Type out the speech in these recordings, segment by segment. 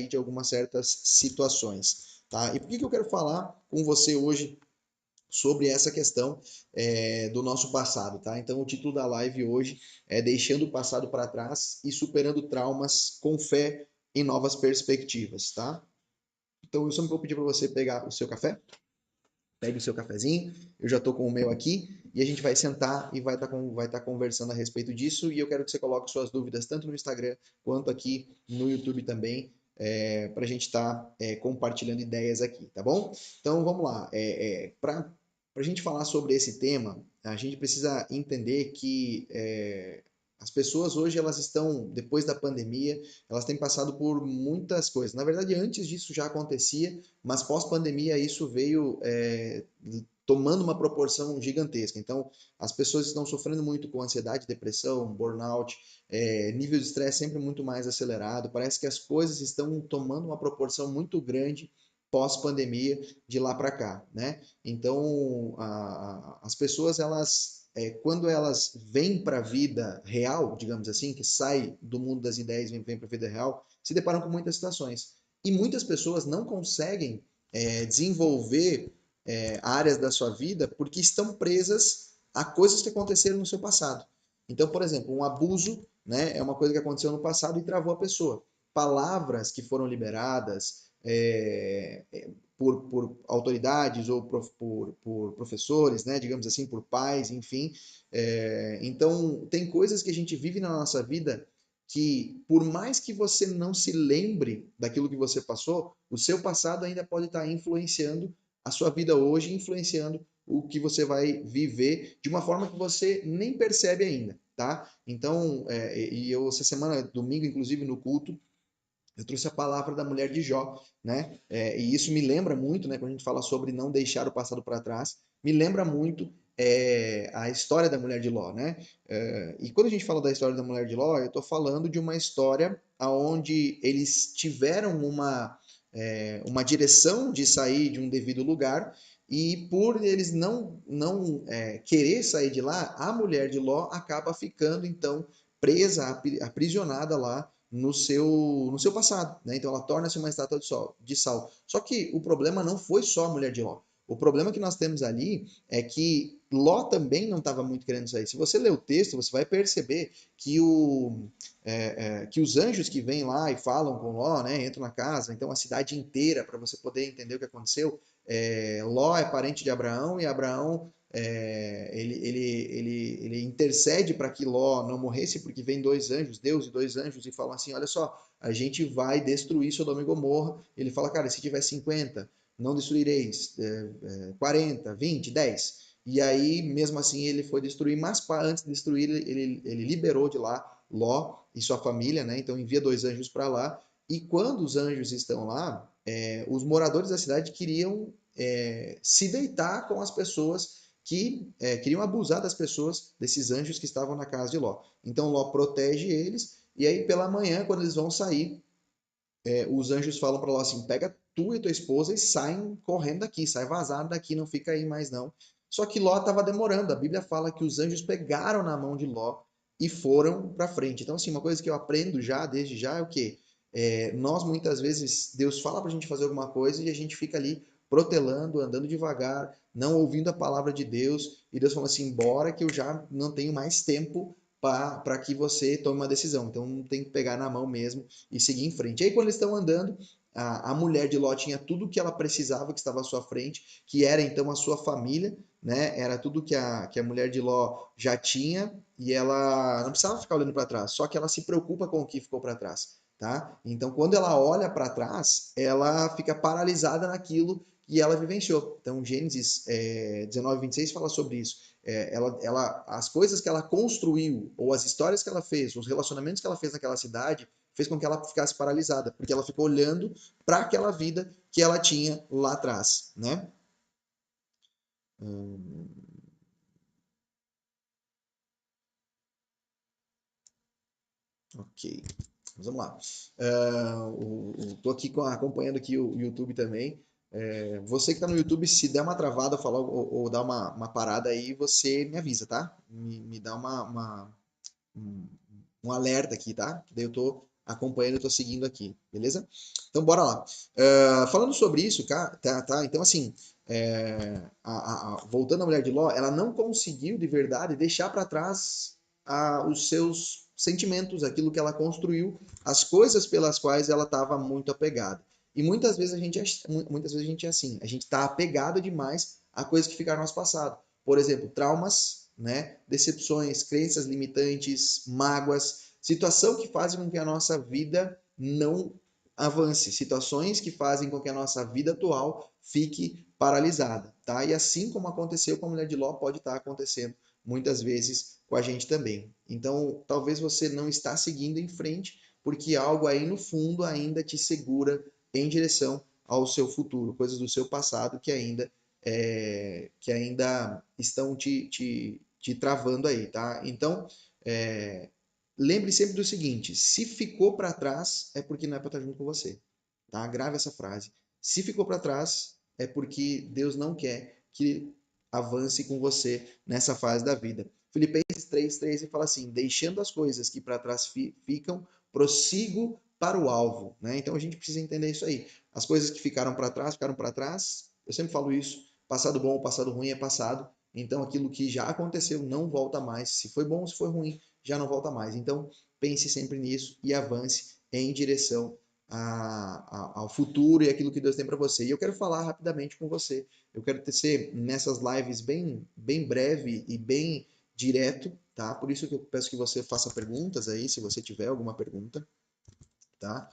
de algumas certas situações, tá? E por que eu quero falar com você hoje sobre essa questão do nosso passado, tá? Então, o título da live hoje é Deixando o Passado para Trás e Superando Traumas com Fé em Novas Perspectivas, tá? Então, eu só vou pedir para você pegar o seu café, pegue o seu cafezinho, eu já estou com o meu aqui, e a gente vai sentar e vai estar conversando a respeito disso, e eu quero que você coloque suas dúvidas tanto no Instagram quanto aqui no YouTube também, para a gente estar compartilhando ideias aqui, tá bom? Então vamos lá. Para a gente falar sobre esse tema, a gente precisa entender que as pessoas hoje elas estão, depois da pandemia, elas têm passado por muitas coisas. Na verdade, antes disso já acontecia, mas pós-pandemia isso veio tomando uma proporção gigantesca. Então, as pessoas estão sofrendo muito com ansiedade, depressão, burnout, nível de estresse sempre muito mais acelerado. Parece que as coisas estão tomando uma proporção muito grande pós-pandemia de lá para cá, né? Então, as pessoas elas quando elas vêm para a vida real, digamos assim, que sai do mundo das ideias e vem para a vida real, se deparam com muitas situações. E muitas pessoas não conseguem desenvolver áreas da sua vida porque estão presas a coisas que aconteceram no seu passado. Então, por exemplo, um abuso, né, é uma coisa que aconteceu no passado e travou a pessoa. Palavras que foram liberadas por autoridades ou por professores, né, digamos assim, por pais, enfim. Então, tem coisas que a gente vive na nossa vida que, por mais que você não se lembre daquilo que você passou, o seu passado ainda pode estar influenciando a sua vida hoje, influenciando o que você vai viver de uma forma que você nem percebe ainda, tá? Então, e eu essa semana, domingo, inclusive no culto, eu trouxe a palavra da mulher de Jó, né? E isso me lembra muito, né? Quando a gente fala sobre não deixar o passado para trás, me lembra muito a história da mulher de Ló, né? E quando a gente fala da história da mulher de Ló, eu estou falando de uma história onde eles tiveram uma direção de sair de um devido lugar e por eles não querer sair de lá, a mulher de Ló acaba ficando então presa, aprisionada lá no seu passado, né? Então ela torna-se uma estátua de sal. Só que o problema não foi só a mulher de Ló. O problema que nós temos ali é que Ló também não estava muito querendo sair. Se você ler o texto, você vai perceber que os anjos que vêm lá e falam com Ló, né, entram na casa, então a cidade inteira, para você poder entender o que aconteceu, Ló é parente de Abraão e Abraão ele intercede para que Ló não morresse, porque vem dois anjos, Deus e dois anjos, e falam assim: olha só, a gente vai destruir Sodoma e Gomorra. Ele fala: cara, se tiver 50, não destruireis, 40, 20, 10. E aí, mesmo assim, ele foi destruir, mas antes de destruir, ele liberou de lá Ló e sua família, né? Então envia dois anjos para lá. E quando os anjos estão lá, os moradores da cidade queriam se deitar com as pessoas que queriam abusar das pessoas, desses anjos que estavam na casa de Ló. Então Ló protege eles, e aí pela manhã, quando eles vão sair, os anjos falam para Ló assim: pega tu e tua esposa e saem correndo daqui, sai vazado daqui, não fica aí mais não. Só que Ló estava demorando. A Bíblia fala que os anjos pegaram na mão de Ló e foram para frente. Então, assim, uma coisa que eu aprendo já, desde já, é o quê? Nós, muitas vezes, Deus fala para a gente fazer alguma coisa e a gente fica ali protelando, andando devagar, não ouvindo a palavra de Deus, e Deus fala assim: bora que eu já não tenho mais tempo para que você tome uma decisão. Então tem que pegar na mão mesmo e seguir em frente. E aí, quando eles estão andando, a mulher de Ló tinha tudo que ela precisava, que estava à sua frente, que era então a sua família, né? Era tudo que a mulher de Ló já tinha, e ela não precisava ficar olhando para trás, só que ela se preocupa com o que ficou para trás, tá? Então, quando ela olha para trás, ela fica paralisada naquilo que ela vivenciou. Então, Gênesis 19, 26 fala sobre isso. As coisas que ela construiu, ou as histórias que ela fez, os relacionamentos que ela fez naquela cidade, fez com que ela ficasse paralisada, porque ela ficou olhando para aquela vida que ela tinha lá atrás, né? Ok, vamos lá. Tô aqui acompanhando aqui o YouTube também. Você que está no YouTube, se der uma travada falar, ou dar uma parada aí, você me avisa, tá? Me dá um, um alerta aqui, tá? Daí eu tô acompanhando, eu tô seguindo aqui, beleza? Então, bora lá. Falando sobre isso, tá? Então, assim, voltando à mulher de Ló, ela não conseguiu de verdade deixar para trás os seus sentimentos, aquilo que ela construiu, as coisas pelas quais ela estava muito apegada. E muitas vezes a gente é assim, a gente está apegado demais a coisas que ficaram no passado. Por exemplo, traumas, né? Decepções, crenças limitantes, mágoas, situação que fazem com que a nossa vida não avance, situações que fazem com que a nossa vida atual fique paralisada, tá? E assim como aconteceu com a mulher de Ló, pode estar acontecendo muitas vezes com a gente também. Então, talvez você não está seguindo em frente, porque algo aí no fundo ainda te segura em direção ao seu futuro, coisas do seu passado que ainda estão te travando aí, tá? Então, é, lembre sempre do seguinte: se ficou para trás, é porque não é para estar junto com você. Tá? Grave essa frase. Se ficou para trás, é porque Deus não quer que avance com você nessa fase da vida. Filipenses 3:13 fala assim: deixando as coisas que para trás ficam, prossigo para o alvo. Né? Então a gente precisa entender isso aí. As coisas que ficaram para trás, ficaram para trás. Eu sempre falo isso: passado bom, passado ruim é passado. Então aquilo que já aconteceu não volta mais. Se foi bom, se foi ruim, já não volta mais. Então, pense sempre nisso e avance em direção ao futuro e aquilo que Deus tem para você. E eu quero falar rapidamente com você. Eu quero ser nessas lives bem breve e bem direto, tá? Por isso que eu peço que você faça perguntas aí, se você tiver alguma pergunta, tá?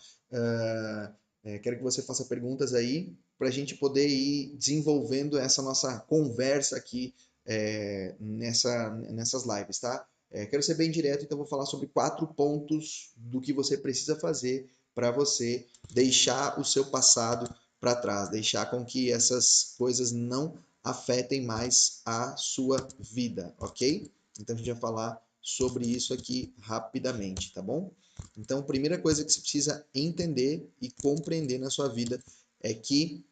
Quero que você faça perguntas aí para a gente poder ir desenvolvendo essa nossa conversa aqui nessas lives, tá? Quero ser bem direto, então vou falar sobre 4 pontos do que você precisa fazer para você deixar o seu passado para trás, deixar com que essas coisas não afetem mais a sua vida, ok? Então a gente vai falar sobre isso aqui rapidamente, tá bom? Então, a primeira coisa que você precisa entender e compreender na sua vida é que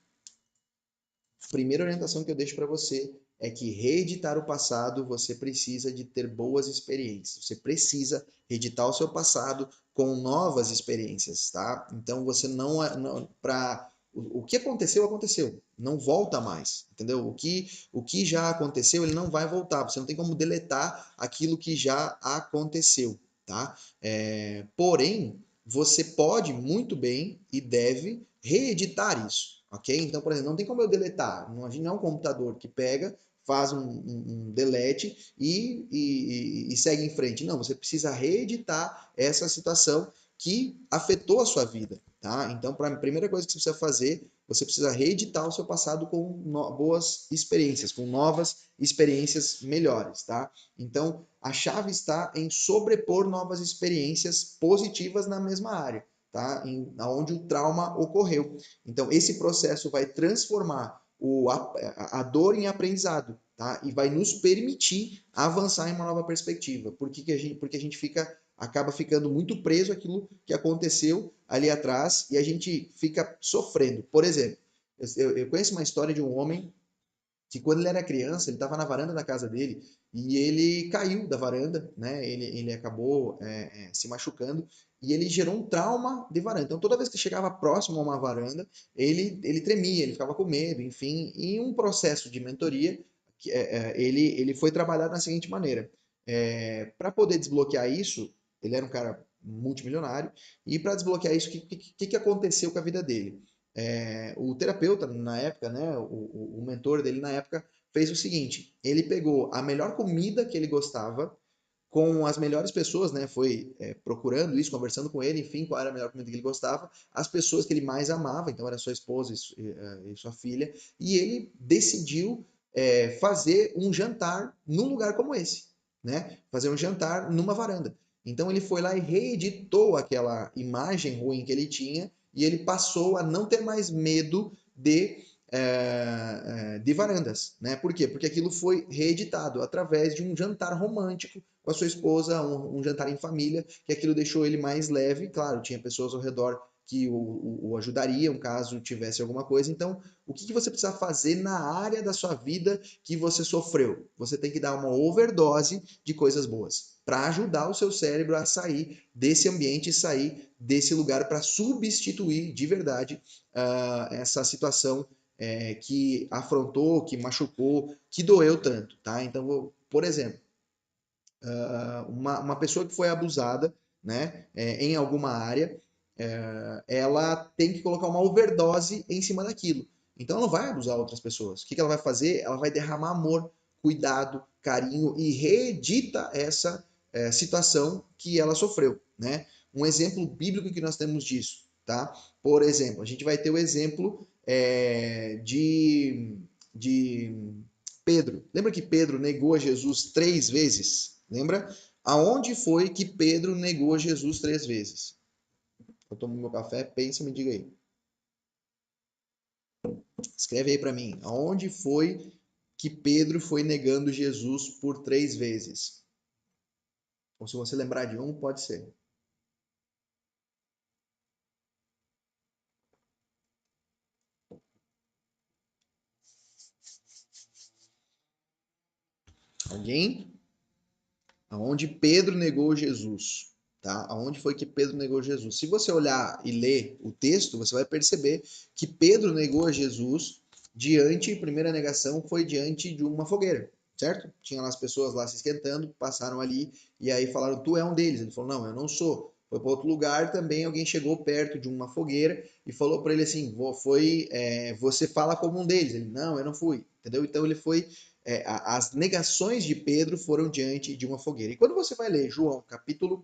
a primeira orientação que eu deixo para você é que reeditar o passado, você precisa de ter boas experiências. Você precisa reeditar o seu passado com novas experiências, tá? Então você não para o que aconteceu, aconteceu. Não volta mais, entendeu? O que já aconteceu, ele não vai voltar. Você não tem como deletar aquilo que já aconteceu, tá? Porém, você pode muito bem e deve reeditar isso, ok? Então, por exemplo, não tem como eu deletar. A gente não é um computador que pega, faz um delete e segue em frente. Não, você precisa reeditar essa situação que afetou a sua vida, tá? Então, a primeira coisa que você precisa fazer, você precisa reeditar o seu passado com boas experiências, com novas experiências melhores, tá? Então, a chave está em sobrepor novas experiências positivas na mesma área, tá? Onde o trauma ocorreu. Então, esse processo vai transformar a dor em aprendizado, tá? E vai nos permitir avançar em uma nova perspectiva. Porque a gente acaba ficando muito preso àquilo que aconteceu ali atrás e a gente fica sofrendo. Por exemplo, eu conheço uma história de um homem que quando ele era criança, ele estava na varanda da casa dele e ele caiu da varanda, né? Ele acabou se machucando e ele gerou um trauma de varanda. Então, toda vez que chegava próximo a uma varanda, ele tremia, ele ficava com medo, enfim. E um processo de mentoria, ele foi trabalhado da seguinte maneira. Para poder desbloquear isso, ele era um cara multimilionário, e para desbloquear isso, o que aconteceu com a vida dele? O terapeuta na época, né, o mentor dele na época, fez o seguinte: ele pegou a melhor comida que ele gostava, com as melhores pessoas, né, foi procurando isso, conversando com ele, enfim, qual era a melhor comida que ele gostava, as pessoas que ele mais amava, então era sua esposa e sua filha, e ele decidiu fazer um jantar num lugar como esse, né, fazer um jantar numa varanda. Então ele foi lá e reeditou aquela imagem ruim que ele tinha e ele passou a não ter mais medo de varandas, né? Por quê? Porque aquilo foi reeditado através de um jantar romântico com a sua esposa, um jantar em família, que aquilo deixou ele mais leve. Claro, tinha pessoas ao redor que o ajudariam caso tivesse alguma coisa. Então, o que você precisa fazer na área da sua vida que você sofreu? Você tem que dar uma overdose de coisas boas. para ajudar o seu cérebro a sair desse ambiente e sair desse lugar para substituir de verdade essa situação que afrontou, que machucou, que doeu tanto, tá? Então, por exemplo, uma pessoa que foi abusada, né, em alguma área, ela tem que colocar uma overdose em cima daquilo. Então ela não vai abusar outras pessoas. O que ela vai fazer? Ela vai derramar amor, cuidado, carinho e reedita essa situação que ela sofreu, né? Um exemplo bíblico que nós temos disso, tá? Por exemplo, a gente vai ter o exemplo de Pedro. Lembra que Pedro negou a Jesus 3 vezes? Lembra? Aonde foi que Pedro negou a Jesus 3 vezes? Eu tomo meu café, pensa e me diga aí. Escreve aí para mim. Aonde foi que Pedro foi negando Jesus por 3 vezes? Ou se você lembrar de um, pode ser. Alguém? Aonde Pedro negou Jesus, tá? Aonde foi que Pedro negou Jesus? Se você olhar e ler o texto, você vai perceber que Pedro negou a Jesus diante, a primeira negação foi diante de uma fogueira, certo? Tinha lá as pessoas lá se esquentando, passaram ali e aí falaram, tu é um deles. Ele falou, não, eu não sou. Foi para outro lugar também, alguém chegou perto de uma fogueira e falou para ele assim, você fala como um deles. Ele, não, eu não fui, entendeu? Então ele foi as negações de Pedro foram diante de uma fogueira. E quando você vai ler João, capítulo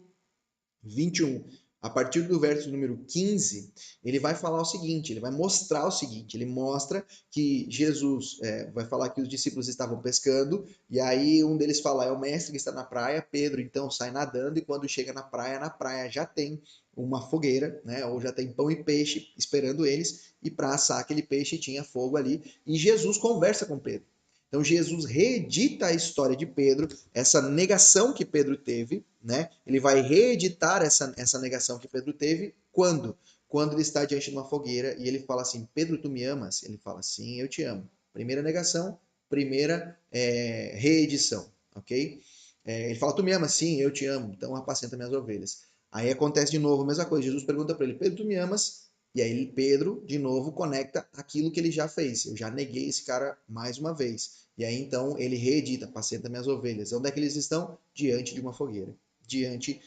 21, a partir do verso número 15, ele vai falar o seguinte, ele vai mostrar o seguinte, ele mostra que Jesus vai falar que os discípulos estavam pescando, e aí um deles fala, é o mestre que está na praia, Pedro então sai nadando, e quando chega na praia já tem uma fogueira, né, ou já tem pão e peixe esperando eles, e para assar aquele peixe tinha fogo ali, e Jesus conversa com Pedro. Então Jesus reedita a história de Pedro, essa negação que Pedro teve, né? Ele vai reeditar essa negação que Pedro teve quando? Quando ele está diante de uma fogueira e ele fala assim: Pedro, tu me amas? Ele fala: sim, eu te amo. Primeira negação, primeira reedição, ok? Ele fala: tu me amas? Sim, eu te amo. Então apacenta minhas ovelhas. Aí acontece de novo a mesma coisa. Jesus pergunta para ele: Pedro, tu me amas? E aí Pedro, de novo, conecta aquilo que ele já fez. Eu já neguei esse cara mais uma vez. E aí então ele reedita, apacenta minhas ovelhas. Onde é que eles estão? Diante de uma fogueira, diante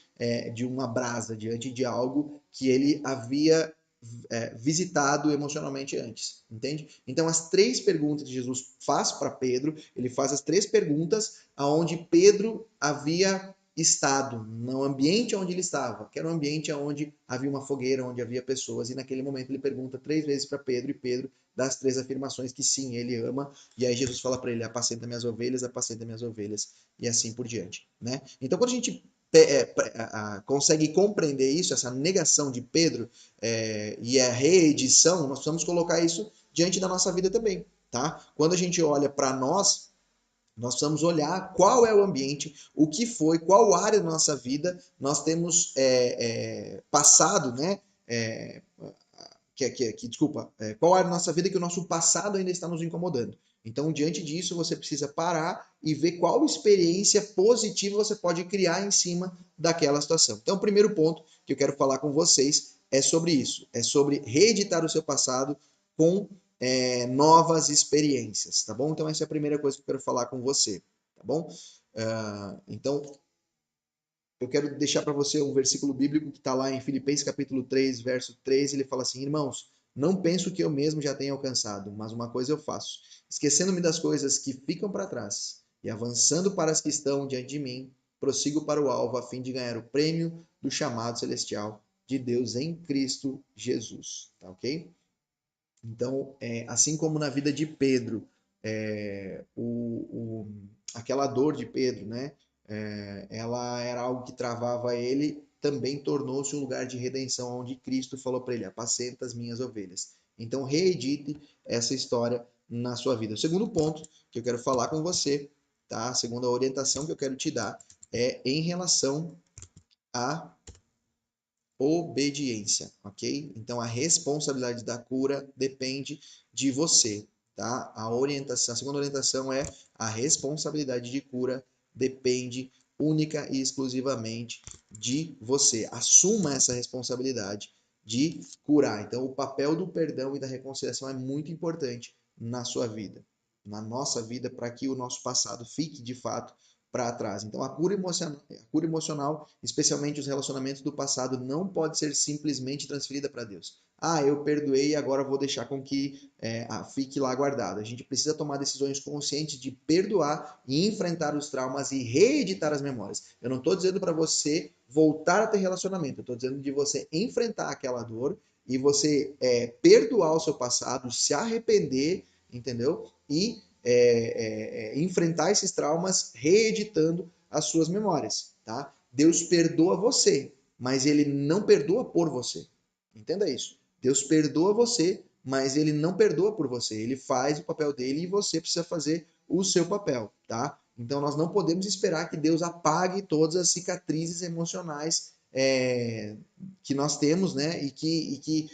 de uma brasa, diante de algo que ele havia visitado emocionalmente antes, entende? Então as 3 perguntas que Jesus faz para Pedro, ele faz as 3 perguntas aonde Pedro havia estado, no ambiente onde ele estava, que era um ambiente onde havia uma fogueira, onde havia pessoas, e naquele momento ele pergunta 3 vezes para Pedro, e Pedro dá as 3 afirmações que sim, ele ama, e aí Jesus fala para ele, apacenta minhas ovelhas, e assim por diante, né? Então quando a gente consegue compreender isso, essa negação de Pedro e a reedição, nós precisamos colocar isso diante da nossa vida também, tá? Quando a gente olha para nós precisamos olhar qual é o ambiente, o que foi, qual área da nossa vida nós temos passado, né? Desculpa, qual área da nossa vida que o nosso passado ainda está nos incomodando. Então, diante disso, você precisa parar e ver qual experiência positiva você pode criar em cima daquela situação. Então, o primeiro ponto que eu quero falar com vocês é sobre isso, é sobre reeditar o seu passado com novas experiências, tá bom? Então, essa é a primeira coisa que eu quero falar com você, tá bom? Então, eu quero deixar para você um versículo bíblico que está lá em Filipenses capítulo 3, verso 3, ele fala assim, irmãos, não penso que eu mesmo já tenha alcançado, mas uma coisa eu faço, esquecendo-me das coisas que ficam para trás e avançando para as que estão diante de mim, prossigo para o alvo a fim de ganhar o prêmio do chamado celestial de Deus em Cristo Jesus, tá ok? Então, assim como na vida de Pedro, aquela dor de Pedro, né? Ela era algo que travava ele, também tornou-se um lugar de redenção, onde Cristo falou para ele: apacenta as minhas ovelhas. Então, reedite essa história na sua vida. O segundo ponto que eu quero falar com você, tá? A segunda orientação que eu quero te dar é em relação a obediência, ok? Então a responsabilidade da cura depende de você, tá? A segunda orientação é a responsabilidade de cura depende única e exclusivamente de você. Assuma essa responsabilidade de curar. Então, o papel do perdão e da reconciliação é muito importante na sua vida, na nossa vida, para que o nosso passado fique de fato para trás. Então, a cura emocional, especialmente os relacionamentos do passado, não pode ser simplesmente transferida para Deus. Ah, eu perdoei e agora vou deixar com que fique lá guardado. A gente precisa tomar decisões conscientes de perdoar e enfrentar os traumas e reeditar as memórias. Eu não estou dizendo para você voltar a ter relacionamento, eu estou dizendo de você enfrentar aquela dor e você perdoar o seu passado, se arrepender, entendeu? E enfrentar esses traumas reeditando as suas memórias, tá? Deus perdoa você, mas ele não perdoa por você. Entenda isso. Deus perdoa você, mas ele não perdoa por você. Ele faz o papel dele e você precisa fazer o seu papel, tá? Então nós não podemos esperar que Deus apague todas as cicatrizes emocionais que nós temos, né? E que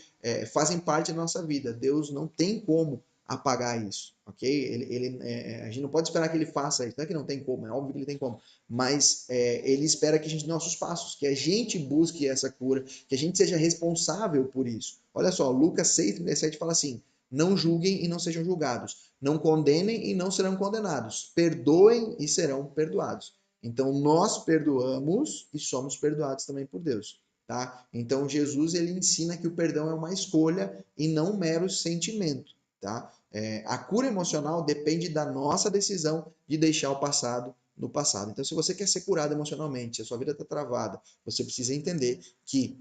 fazem parte da nossa vida. Deus não tem como apagar isso, ok? A gente não pode esperar que ele faça isso. Não é que não tem como, é óbvio que ele tem como. Mas ele espera que a gente dê nossos passos, que a gente busque essa cura, que a gente seja responsável por isso. Olha só, Lucas 6,37 fala assim: não julguem e não sejam julgados, não condenem e não serão condenados, perdoem e serão perdoados. Então nós perdoamos e somos perdoados também por Deus, tá? Então Jesus ele ensina que o perdão é uma escolha e não um mero sentimento, tá? A cura emocional depende da nossa decisão de deixar o passado no passado. Então, se você quer ser curado emocionalmente, se a sua vida está travada, você precisa entender que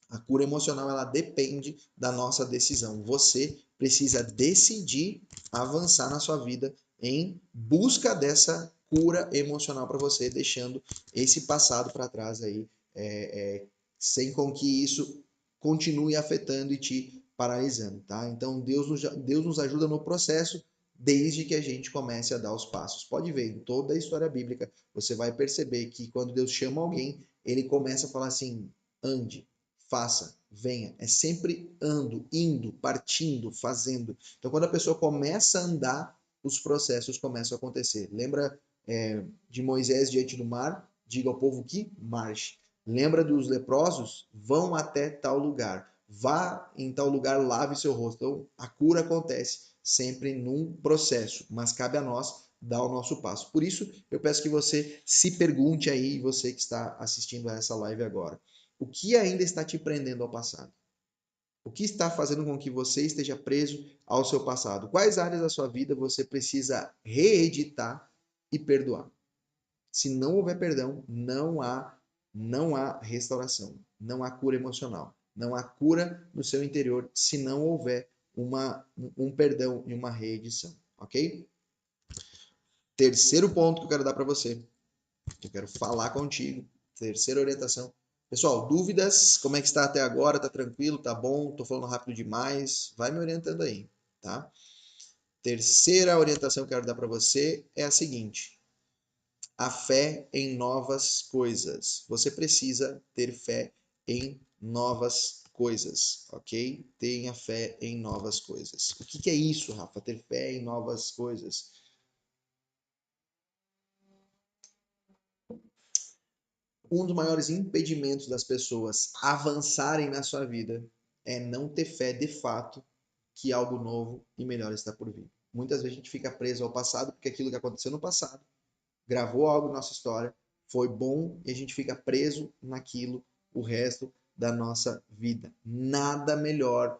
a cura emocional ela depende da nossa decisão. Você precisa decidir avançar na sua vida em busca dessa cura emocional para você, deixando esse passado para trás aí, sem com que isso continue afetando e te paralisando, tá? Então Deus nos ajuda no processo desde que a gente comece a dar os passos. Pode ver, em toda a história bíblica, você vai perceber que quando Deus chama alguém, ele começa a falar assim: ande, faça, venha. É sempre ando, indo, partindo, fazendo. Então, quando a pessoa começa a andar, os processos começam a acontecer. Lembra de Moisés diante do mar? Diga ao povo que marche. Lembra dos leprosos? Vão até tal lugar. Vá em tal lugar, lave seu rosto. Então, a cura acontece sempre num processo, mas cabe a nós dar o nosso passo. Por isso, eu peço que você se pergunte aí, você que está assistindo a essa live agora, o que ainda está te prendendo ao passado? O que está fazendo com que você esteja preso ao seu passado? Quais áreas da sua vida você precisa reeditar e perdoar? Se não houver perdão, não há restauração, não há cura emocional, não há cura no seu interior se não houver um perdão e uma reedição, ok? Terceiro ponto que eu quero dar para você, que eu quero falar contigo, terceira orientação. Pessoal, dúvidas? Como é que está até agora? Tá tranquilo? Tá bom? Tô falando rápido demais? Vai me orientando aí, tá? Terceira orientação que eu quero dar para você é a seguinte: a fé em novas coisas. Você precisa ter fé em novas coisas, ok? Tenha fé em novas coisas. O que é isso, Rafa? Ter fé em novas coisas? Um dos maiores impedimentos das pessoas avançarem na sua vida é não ter fé de fato que algo novo e melhor está por vir. Muitas vezes a gente fica preso ao passado porque aquilo que aconteceu no passado gravou algo na nossa história, foi bom e a gente fica preso naquilo o resto da nossa vida. Nada melhor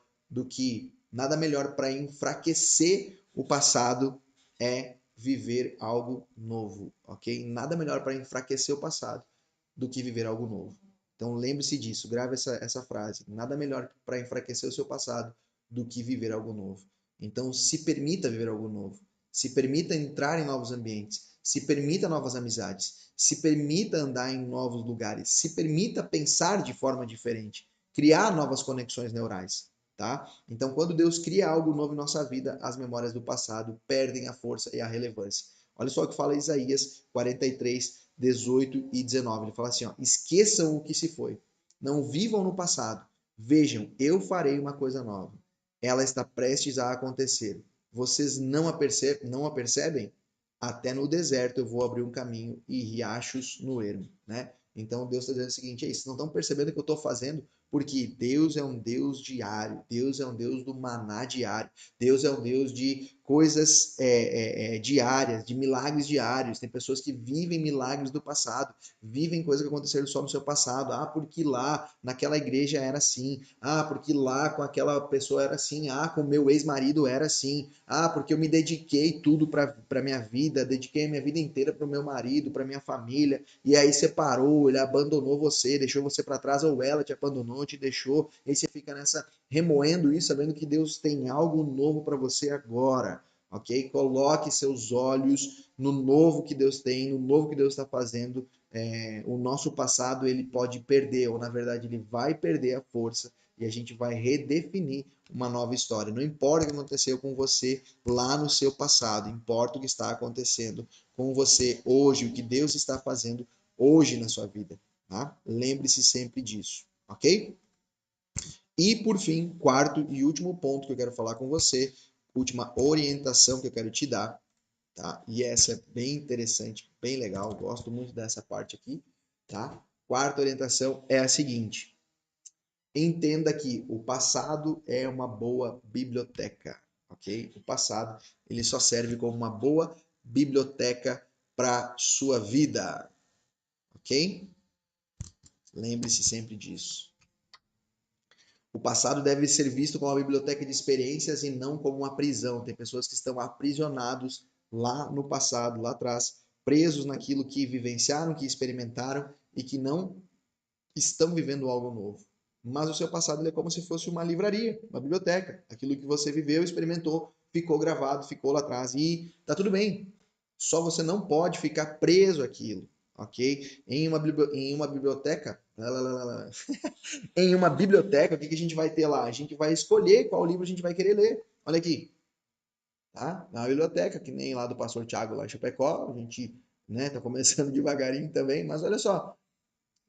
para enfraquecer o passado é viver algo novo, ok? Nada melhor para enfraquecer o passado do que viver algo novo. Então lembre-se disso, grave essa frase. Nada melhor para enfraquecer o seu passado do que viver algo novo. Então se permita viver algo novo. Se permita entrar em novos ambientes. Se permita novas amizades. Se permita andar em novos lugares. Se permita pensar de forma diferente. Criar novas conexões neurais. Tá? Então, quando Deus cria algo novo em nossa vida, as memórias do passado perdem a força e a relevância. Olha só o que fala Isaías 43, 18 e 19. Ele fala assim, ó: esqueçam o que se foi. Não vivam no passado. Vejam, eu farei uma coisa nova. Ela está prestes a acontecer. Vocês não a percebem? até no deserto eu vou abrir um caminho e riachos no ermo, né? Então Deus está dizendo o seguinte, vocês não estão percebendo o que eu estou fazendo? Porque Deus é um Deus diário, Deus é um Deus do maná diário, Deus é um Deus de coisas diárias, de milagres diários. Tem pessoas que vivem milagres do passado, vivem coisas que aconteceram só no seu passado. Ah, porque lá naquela igreja era assim. Ah, porque lá com aquela pessoa era assim. Ah, com o meu ex-marido era assim. Ah, porque eu me dediquei tudo para minha vida, dediquei a minha vida inteira para o meu marido, para minha família, e aí separou, ele abandonou você, deixou você para trás, ou ela te abandonou, te deixou, e aí você fica nessa remoendo isso, sabendo que Deus tem algo novo para você agora, ok? Coloque seus olhos no novo que Deus tem, no novo que Deus está fazendo. O nosso passado ele pode perder, ou na verdade ele vai perder a força, e a gente vai redefinir uma nova história. Não importa o que aconteceu com você lá no seu passado, importa o que está acontecendo com você hoje, o que Deus está fazendo hoje na sua vida. Tá? Lembre-se sempre disso, ok? E por fim, quarto e último ponto que eu quero falar com você, última orientação que eu quero te dar, tá? E essa é bem interessante, bem legal, gosto muito dessa parte aqui, tá? Quarta orientação é a seguinte: entenda que o passado é uma boa biblioteca, ok? O passado ele só serve como uma boa biblioteca para sua vida, ok? Lembre-se sempre disso. O passado deve ser visto como uma biblioteca de experiências e não como uma prisão. Tem pessoas que estão aprisionados lá no passado, lá atrás, presos naquilo que vivenciaram, que experimentaram e que não estão vivendo algo novo. Mas o seu passado é como se fosse uma livraria, uma biblioteca. Aquilo que você viveu, experimentou, ficou gravado, ficou lá atrás e tá tudo bem. Só você não pode ficar preso àquilo, ok? Em uma biblioteca, em uma biblioteca, o que a gente vai ter lá? A gente vai escolher qual livro a gente vai querer ler. Olha aqui, tá? Na biblioteca, que nem lá do pastor Tiago lá em Chapecó, a gente, né, tá começando devagarinho também, mas olha só,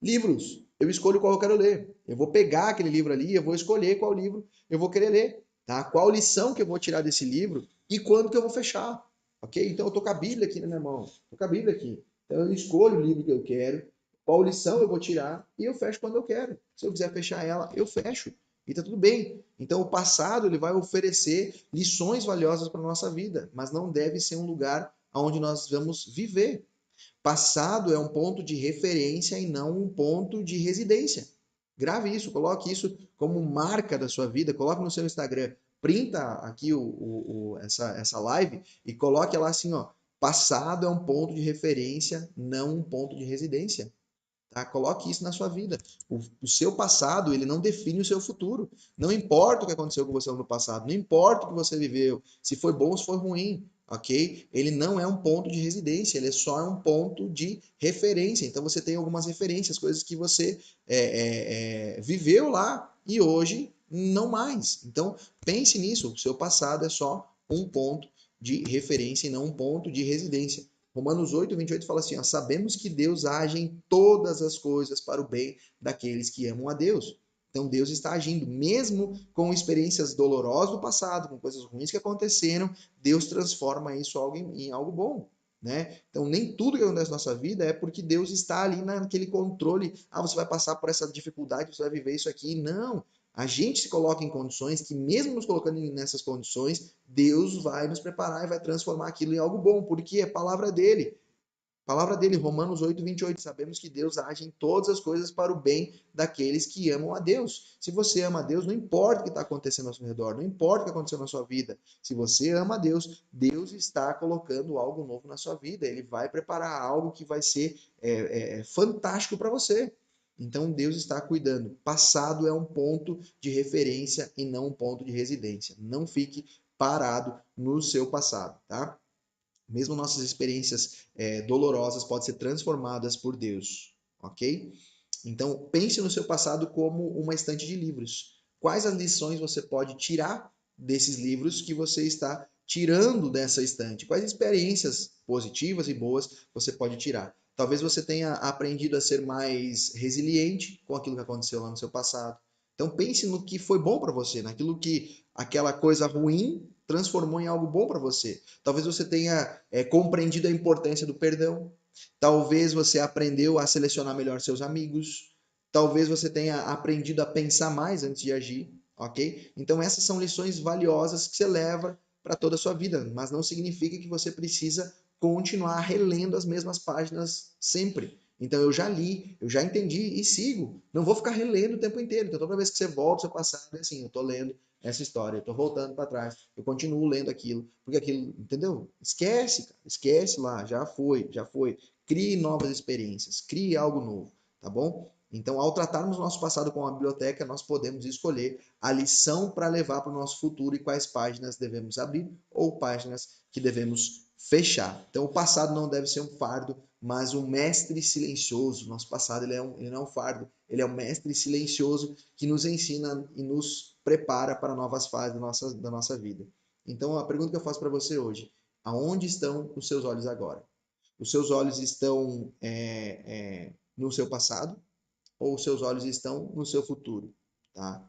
livros. Eu escolho qual eu quero ler. Eu vou pegar aquele livro ali, eu vou escolher qual livro eu vou querer ler, tá? Qual lição que eu vou tirar desse livro e quando que eu vou fechar, ok? Então eu tô com a Bíblia aqui na minha mão, tô com a Bíblia aqui. Então eu escolho o livro que eu quero, qual lição eu vou tirar e eu fecho quando eu quero. Se eu quiser fechar ela, eu fecho. E tá tudo bem. Então o passado ele vai oferecer lições valiosas para nossa vida, mas não deve ser um lugar onde nós vamos viver. Passado é um ponto de referência e não um ponto de residência. Grave isso, coloque isso como marca da sua vida, coloque no seu Instagram, printa aqui essa live e coloque lá assim, ó, passado é um ponto de referência, não um ponto de residência. Tá? Coloque isso na sua vida. O seu passado, ele não define o seu futuro. Não importa o que aconteceu com você no passado, não importa o que você viveu, se foi bom ou se foi ruim, ok? Ele não é um ponto de residência, ele é só um ponto de referência. Então você tem algumas referências, coisas que você viveu lá e hoje não mais. Então pense nisso, o seu passado é só um ponto de referência e não um ponto de residência. Romanos 8:28 fala assim, ó, sabemos que Deus age em todas as coisas para o bem daqueles que amam a Deus. Então Deus está agindo, mesmo com experiências dolorosas do passado, com coisas ruins que aconteceram, Deus transforma isso em algo bom. Né? Então nem tudo que acontece na nossa vida é porque Deus está ali naquele controle, ah, você vai passar por essa dificuldade, você vai viver isso aqui. Não, a gente se coloca em condições que, mesmo nos colocando nessas condições, Deus vai nos preparar e vai transformar aquilo em algo bom, porque é palavra dele. Palavra dele, Romanos 8:28. Sabemos que Deus age em todas as coisas para o bem daqueles que amam a Deus. Se você ama a Deus, não importa o que está acontecendo ao seu redor, não importa o que aconteceu na sua vida. Se você ama a Deus, Deus está colocando algo novo na sua vida. Ele vai preparar algo que vai ser fantástico para você. Então Deus está cuidando. Passado é um ponto de referência e não um ponto de residência. Não fique parado no seu passado, tá? Mesmo nossas experiências dolorosas podem ser transformadas por Deus, ok? Então pense no seu passado como uma estante de livros. Quais as lições você pode tirar desses livros que você está tirando dessa estante? Quais experiências positivas e boas você pode tirar? Talvez você tenha aprendido a ser mais resiliente com aquilo que aconteceu lá no seu passado. Então pense no que foi bom para você, naquilo que aquela coisa ruim transformou em algo bom para você. Talvez você tenha compreendido a importância do perdão. Talvez você aprendeu a selecionar melhor seus amigos. Talvez você tenha aprendido a pensar mais antes de agir, ok? Então essas são lições valiosas que você leva para toda a sua vida, mas não significa que você precisa continuar relendo as mesmas páginas sempre. Então eu já li, eu já entendi e sigo. Não vou ficar relendo o tempo inteiro. Então toda vez que você volta ao seu passado, é assim, eu estou lendo essa história, eu estou voltando para trás, eu continuo lendo aquilo, porque aquilo, entendeu? Esquece, cara, esquece lá, já foi, já foi. Crie novas experiências, crie algo novo, tá bom? Então, ao tratarmos o nosso passado com a biblioteca, nós podemos escolher a lição para levar para o nosso futuro e quais páginas devemos abrir ou páginas que devemos fechar. Então, o passado não deve ser um fardo, mas um mestre silencioso. Nosso passado ele não é um fardo, ele é um mestre silencioso que nos ensina e nos prepara para novas fases da nossa vida. Então, a pergunta que eu faço para você hoje: aonde estão os seus olhos agora? Os seus olhos estão no seu passado ou os seus olhos estão no seu futuro? Tá?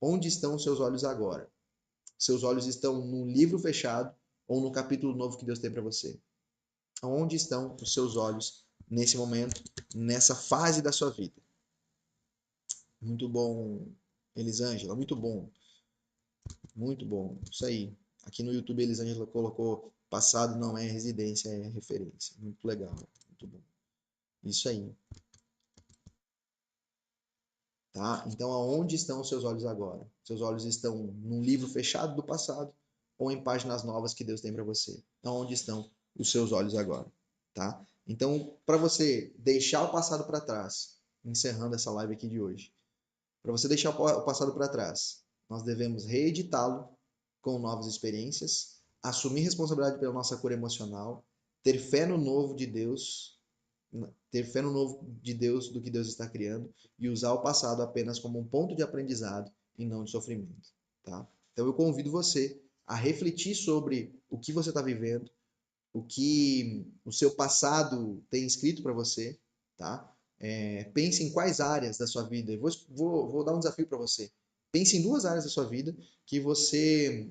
Onde estão os seus olhos agora? Seus olhos estão no livro fechado ou no capítulo novo que Deus tem para você? Onde estão os seus olhos nesse momento, nessa fase da sua vida? Muito bom, Elisângela, muito bom. Muito bom, isso aí. Aqui no YouTube, Elisângela colocou passado não é residência, é referência. Muito legal, muito bom. Isso aí. Tá? Então, aonde estão os seus olhos agora? Seus olhos estão num livro fechado do passado ou em páginas novas que Deus tem para você? Aonde estão os seus olhos agora? Tá? Então, para você deixar o passado para trás, encerrando essa live aqui de hoje, para você deixar o passado para trás, nós devemos reeditá-lo com novas experiências, assumir responsabilidade pela nossa cura emocional, ter fé no novo de Deus, ter fé no novo de Deus, do que Deus está criando, e usar o passado apenas como um ponto de aprendizado e não de sofrimento, tá? Então eu convido você a refletir sobre o que você está vivendo, o que o seu passado tem escrito para você, tá? Pense em quais áreas da sua vida. Vou dar um desafio para você. Pense em duas áreas da sua vida que você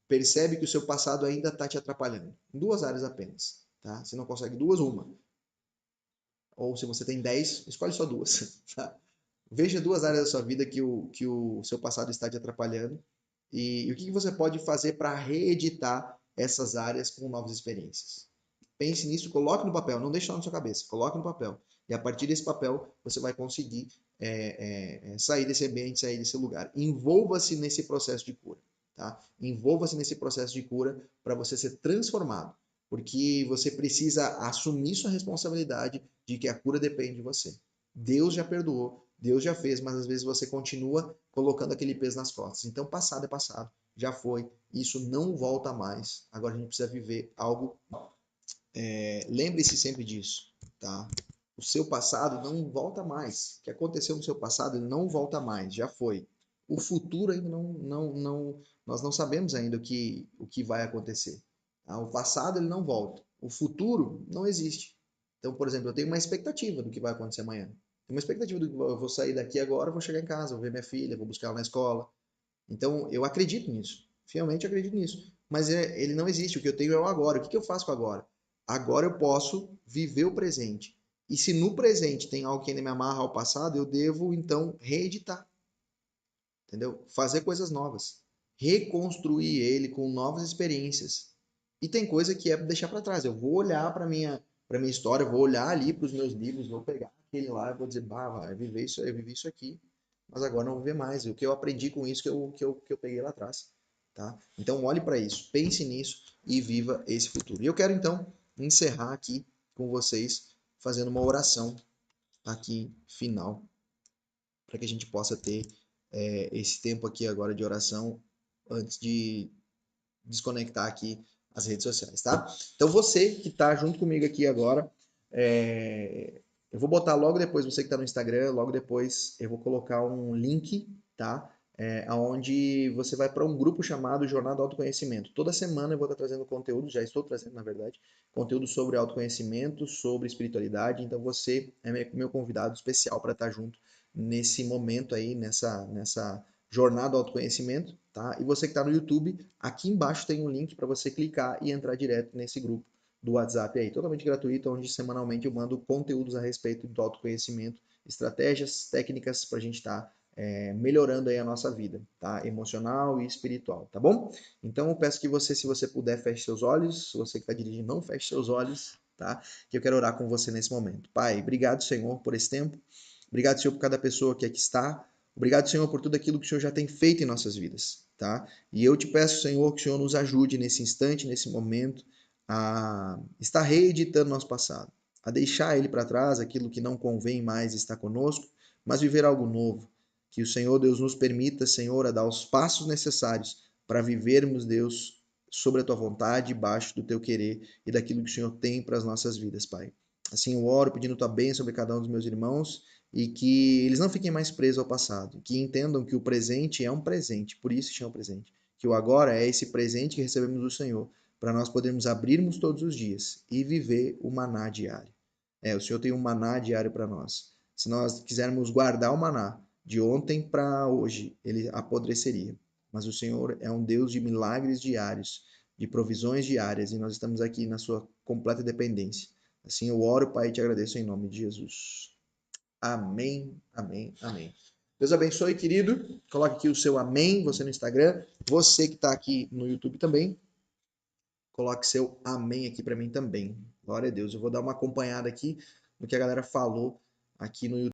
percebe que o seu passado ainda está te atrapalhando. Em duas áreas apenas, tá? Se não consegue duas, uma. Ou se você tem 10, escolhe só duas, tá? Veja duas áreas da sua vida que o seu passado está te atrapalhando e o que você pode fazer para reeditar essas áreas com novas experiências. Pense nisso, coloque no papel, não deixe só na sua cabeça, coloque no papel. E a partir desse papel você vai conseguir sair desse ambiente, sair desse lugar. Envolva-se nesse processo de cura, tá? Envolva-se nesse processo de cura para você ser transformado, porque você precisa assumir sua responsabilidade de que a cura depende de você. Deus já perdoou, Deus já fez, mas às vezes você continua colocando aquele peso nas costas. Então, passado é passado, já foi, isso não volta mais. Agora a gente precisa viver algo. Lembre-se sempre disso, tá? O seu passado não volta mais. O que aconteceu no seu passado não volta mais, já foi. O futuro ainda nós não sabemos ainda o que vai acontecer. Tá? O passado ele não volta. O futuro não existe. Então, por exemplo, eu tenho uma expectativa do que vai acontecer amanhã. Tenho uma expectativa do que eu vou sair daqui agora, vou chegar em casa, vou ver minha filha, vou buscar ela na escola. Então, eu acredito nisso. Fielmente acredito nisso. Mas ele não existe. O que eu tenho é o agora. O que eu faço com o agora? Agora eu posso viver o presente. E se no presente tem algo que ainda me amarra ao passado, eu devo, então, reeditar. Entendeu? Fazer coisas novas. Reconstruir ele com novas experiências. E tem coisa que é deixar para trás. Eu vou olhar para minha história, vou olhar ali para os meus livros, vou pegar aquele lá e vou dizer, bah, vai viver isso, eu vivi isso aqui, mas agora não vou ver mais. O que eu aprendi com isso que eu peguei lá atrás, tá? Então olhe para isso, pense nisso e viva esse futuro. E eu quero então encerrar aqui com vocês fazendo uma oração aqui final para que a gente possa ter esse tempo aqui agora de oração antes de desconectar aqui as redes sociais, tá? Então você que está junto comigo aqui agora, eu vou botar logo depois, você que está no Instagram, logo depois eu vou colocar um link, tá? Onde você vai para um grupo chamado Jornada do Autoconhecimento. Toda semana eu vou estar trazendo conteúdo, já estou trazendo, na verdade, conteúdo sobre autoconhecimento, sobre espiritualidade. Então você é meu convidado especial para estar junto nesse momento aí, nessa Jornada do Autoconhecimento, tá? E você que está no YouTube, aqui embaixo tem um link para você clicar e entrar direto nesse grupo do WhatsApp aí, totalmente gratuito, onde semanalmente eu mando conteúdos a respeito do autoconhecimento, estratégias, técnicas para a gente estar melhorando aí a nossa vida, tá? Emocional e espiritual, tá bom? Então eu peço que você, se você puder, feche seus olhos. Se você que está dirigindo, não feche seus olhos, tá? Que eu quero orar com você nesse momento. Pai, obrigado, Senhor, por esse tempo. Obrigado, Senhor, por cada pessoa que aqui está. Obrigado, Senhor, por tudo aquilo que o Senhor já tem feito em nossas vidas, tá? E eu te peço, Senhor, que o Senhor nos ajude nesse instante, nesse momento, a estar reeditando nosso passado, a deixar ele para trás, aquilo que não convém mais estar conosco, mas viver algo novo. Que o Senhor Deus nos permita, Senhor, a dar os passos necessários para vivermos, Deus, sobre a tua vontade, debaixo do teu querer e daquilo que o Senhor tem para as nossas vidas, Pai. Assim eu oro pedindo tua bênção sobre cada um dos meus irmãos e que eles não fiquem mais presos ao passado, que entendam que o presente é um presente, por isso chama presente. Que o agora é esse presente que recebemos do Senhor, para nós podermos abrirmos todos os dias e viver o maná diário. O Senhor tem um maná diário para nós. Se nós quisermos guardar o maná de ontem para hoje, ele apodreceria. Mas o Senhor é um Deus de milagres diários, de provisões diárias, e nós estamos aqui na sua completa dependência. Assim eu oro, Pai, e te agradeço em nome de Jesus. Amém, amém, amém. Deus abençoe, querido. Coloque aqui o seu amém, você no Instagram. Você que está aqui no YouTube também, coloque seu amém aqui para mim também. Glória a Deus. Eu vou dar uma acompanhada aqui no que a galera falou aqui no YouTube.